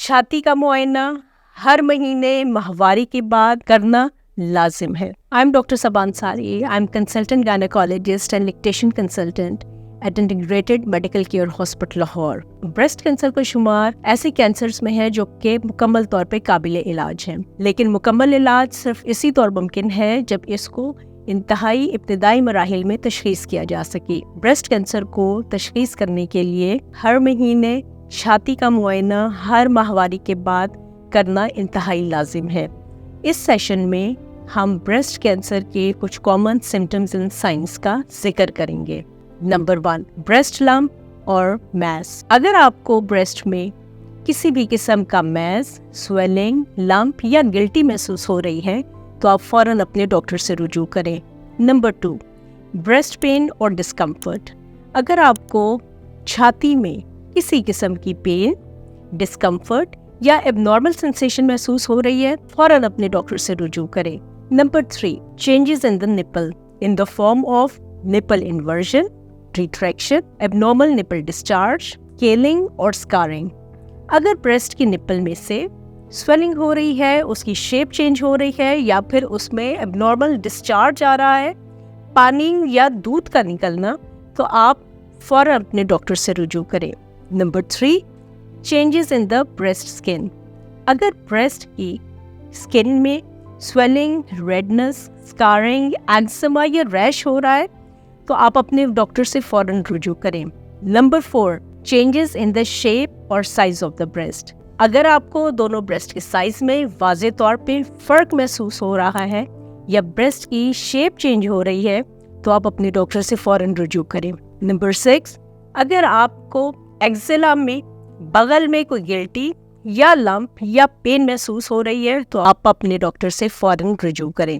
छाती का मुआयना हर महीने माहवारी के बाद करना लाजिम है। I am doctor Saba Ansari. I am consultant gynaecologist and lactation consultant at integrated medical care hospital Lahore. Breast cancer का शुमार ऐसे कैंसर्स में है जो कि मुकम्मल तौर पे काबिल इलाज है, लेकिन मुकम्मल इलाज सिर्फ इसी तौर मुमकिन है जब इसको इंतहाई इब्तिदाई मराहिल में तशखीस किया जा सके। ब्रेस्ट कैंसर को तशखीस करने के लिए हर महीने छाती का मुआयना हर माहवारी के बाद करना इंतहाई लाजिम है। इस सेशन में हम ब्रेस्ट कैंसर के कुछ कॉमन सिम्टम्स एंड साइंस का जिक्र करेंगे। नंबर 1, ब्रेस्ट लम्प और मैस। अगर आपको ब्रेस्ट में किसी भी किस्म का मैस, स्वेलिंग, लम्प या गिल्टी महसूस हो रही है तो आप फौरन अपने डॉक्टर से रुजू करें। नंबर 2, ब्रेस्ट पेन और डिस्कम्फर्ट। अगर आपको छाती में किसी किस्म की पेन, डिस्कम्फर्ट या एबनॉर्मल सेंसेशन महसूस हो रही है, फौरन अपने डॉक्टर से रुजू करें। Number 3, changes in the nipple in the form of nipple inversion, retraction, abnormal nipple discharge, scaling और स्कारिंग। अगर ब्रेस्ट की निपल में से स्वेलिंग हो रही है, उसकी शेप चेंज हो रही है या फिर उसमें एबनॉर्मल डिस्चार्ज आ रहा है, पानी या दूध का निकलना, तो आप फौरन अपने डॉक्टर से रुजू करें। Number 3, changes in the breast skin. अगर ब्रेस्ट की स्किन में स्वेलिंग, रेडनेस, स्कारिंग, एक्जिमा या रैश हो रहा है तो आप अपने डॉक्टर से फौरन रुजू करें। Number 4, changes in the shape और साइज ऑफ द ब्रेस्ट। अगर आपको दोनों ब्रेस्ट के साइज में वाज़े तौर पे फ़र्क महसूस हो रहा है या ब्रेस्ट की शेप चेंज हो रही है तो आप अपने डॉक्टर से फ़ौरन रुजू करें। नंबर 6, अगर आपको एक्जिला में बगल में कोई गिल्टी या लंप या पेन महसूस हो रही है तो आप अपने डॉक्टर से फ़ौरन रुजू करें।